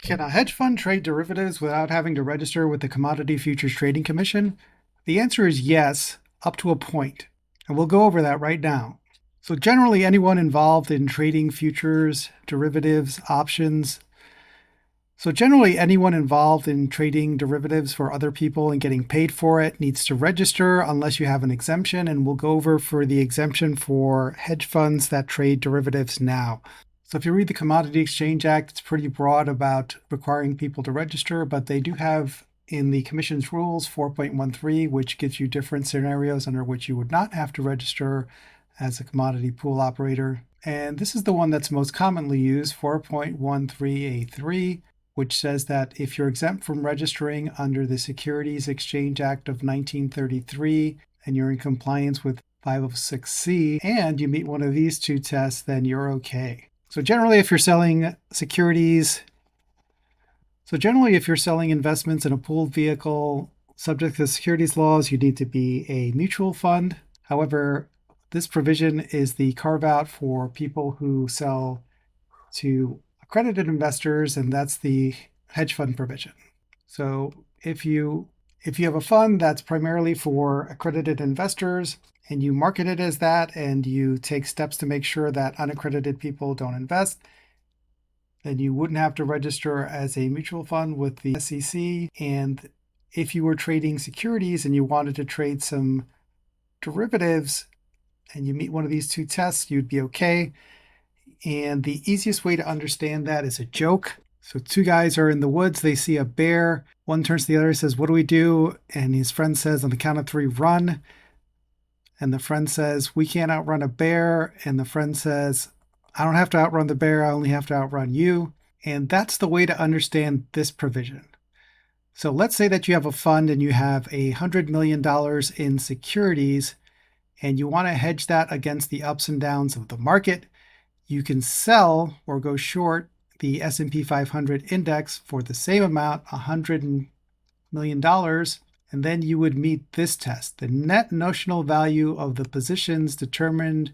Can a hedge fund trade derivatives without having to register with the Commodity Futures Trading Commission? The answer is yes, up to a point, and we'll go over that right now. So generally, anyone involved in trading futures, derivatives, options, for other people and getting paid for it needs to register unless you have an exemption, and we'll go over for the exemption for hedge funds that trade derivatives now. So if you read the Commodity Exchange Act, it's pretty broad about requiring people to register, but they do have in the Commission's rules 4.13, which gives you different scenarios under which you would not have to register as a commodity pool operator. And this is the one that's most commonly used, 4.13A3, which says that if you're exempt from registering under the Securities Exchange Act of 1933 and you're in compliance with 506C and you meet one of these two tests, then you're okay. So generally, if you're selling investments in a pooled vehicle subject to securities laws, you need to be a mutual fund. However, this provision is the carve out for people who sell to accredited investors, and that's the hedge fund provision. So if you have a fund that's primarily for accredited investors and you market it as that and you take steps to make sure that unaccredited people don't invest, then you wouldn't have to register as a mutual fund with the SEC. And if you were trading securities and you wanted to trade some derivatives and you meet one of these two tests, you'd be okay. And the easiest way to understand that is a joke. So two guys are in the woods, they see a bear. One turns to the other and says, "What do we do?" And his friend says, on the count of three, run. And the friend says, "We can't outrun a bear." And the friend says, "I don't have to outrun the bear, I only have to outrun you." And that's the way to understand this provision. So let's say that you have a fund and you have $100 million in securities and you want to hedge that against the ups and downs of the market. You can sell or go short the S&P 500 index for the same amount, $100 million, and then you would meet this test. The net notional value of the positions determined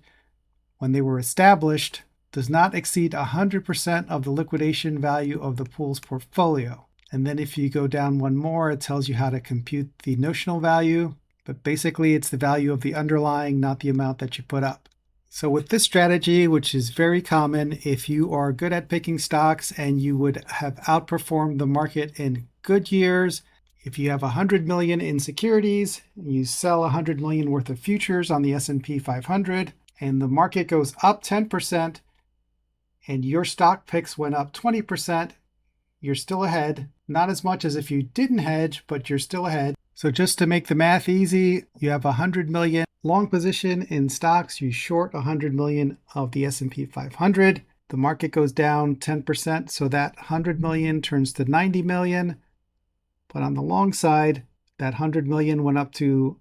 when they were established does not exceed 100% of the liquidation value of the pool's portfolio. And then if you go down one more, it tells you how to compute the notional value, but basically it's the value of the underlying, not the amount that you put up. So with this strategy, which is very common, if you are good at picking stocks and you would have outperformed the market in good years, if you have 100 million in securities, you sell 100 million worth of futures on the S&P 500, and the market goes up 10%, and your stock picks went up 20%, you're still ahead. Not as much as if you didn't hedge, but you're still ahead. So just to make the math easy, you have 100 million long position in stocks, you short 100 million of the S&P 500. The market goes down 10%, so that 100 million turns to 90 million. But on the long side, that 100 million went up to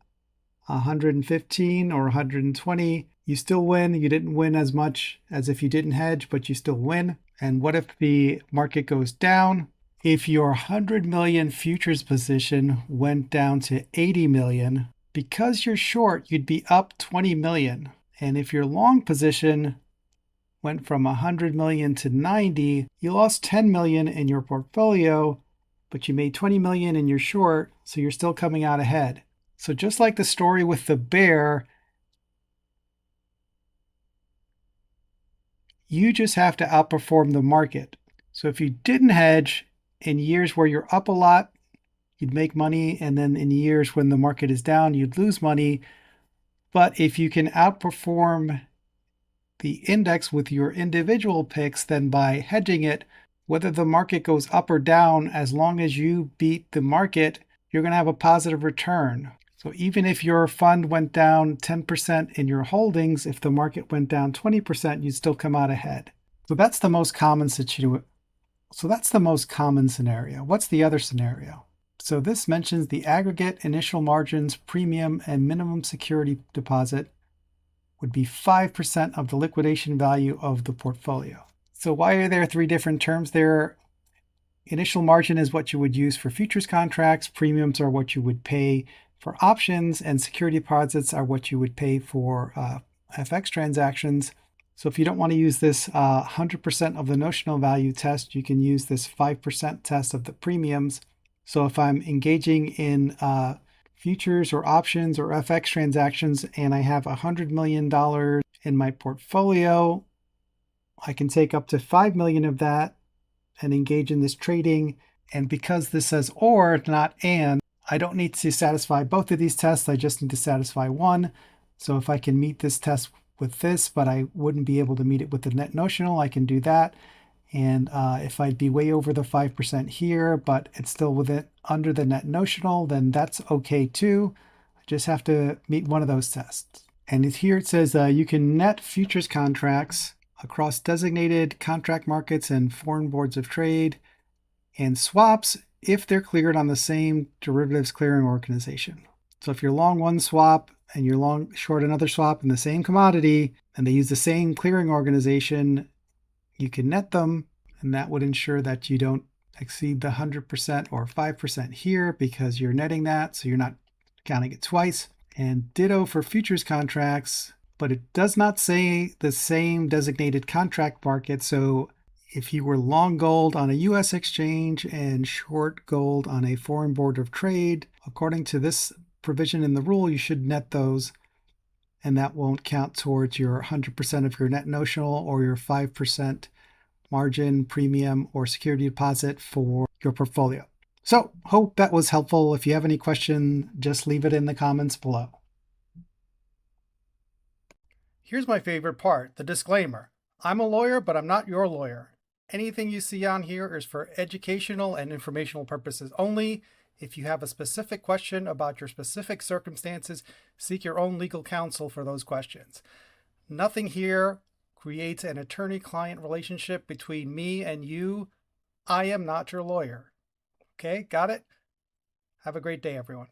115 or 120. You still win. You didn't win as much as if you didn't hedge, but you still win. And what if the market goes down? If your 100 million futures position went down to 80 million, because you're short, you'd be up 20 million. And if your long position went from 100 million to 90, you lost 10 million in your portfolio, but you made 20 million in your short, so you're still coming out ahead. So just like the story with the bear, you just have to outperform the market. So if you didn't hedge in years where you're up a lot, you'd make money, and then in years when the market is down, you'd lose money. But if you can outperform the index with your individual picks, then by hedging it, whether the market goes up or down, as long as you beat the market, you're going to have a positive return. So even if your fund went down 10% in your holdings, if the market went down 20%, you'd still come out ahead. So that's the most common scenario. What's the other scenario? So this mentions the aggregate initial margins, premium, and minimum security deposit would be 5% of the liquidation value of the portfolio. So why are there three different terms there? Initial margin is what you would use for futures contracts, premiums are what you would pay for options, and security deposits are what you would pay for FX transactions. So if you don't want to use this 100% of the notional value test, you can use this 5% test of the premiums. So if I'm engaging in futures or options or FX transactions and I have $100 million in my portfolio, I can take up to 5 million of that and engage in this trading. And because this says or, not and, I don't need to satisfy both of these tests. I just need to satisfy one. So if I can meet this test with this, but I wouldn't be able to meet it with the net notional, I can do that. And if I'd be way over the 5% here, but it's still within under the net notional, then that's okay too. I just have to meet one of those tests. And here it says you can net futures contracts across designated contract markets and foreign boards of trade and swaps if they're cleared on the same derivatives clearing organization. So if you're long one swap and you're long short another swap in the same commodity and they use the same clearing organization, you can net them, and that would ensure that you don't exceed the 100% or 5% here because you're netting that, so you're not counting it twice. And ditto for futures contracts, but it does not say the same designated contract market. So if you were long gold on a US exchange and short gold on a foreign board of trade, according to this provision in the rule, you should net those, and that won't count towards your 100% of your net notional or your 5% margin, premium, or security deposit for your portfolio. So hope that was helpful. If you have any question, just leave it in the comments below. Here's my favorite part, the disclaimer. I'm a lawyer, but I'm not your lawyer. Anything you see on here is for educational and informational purposes only. If you have a specific question about your specific circumstances, seek your own legal counsel for those questions. Nothing here creates an attorney-client relationship between me and you. I am not your lawyer. Okay, got it? Have a great day, everyone.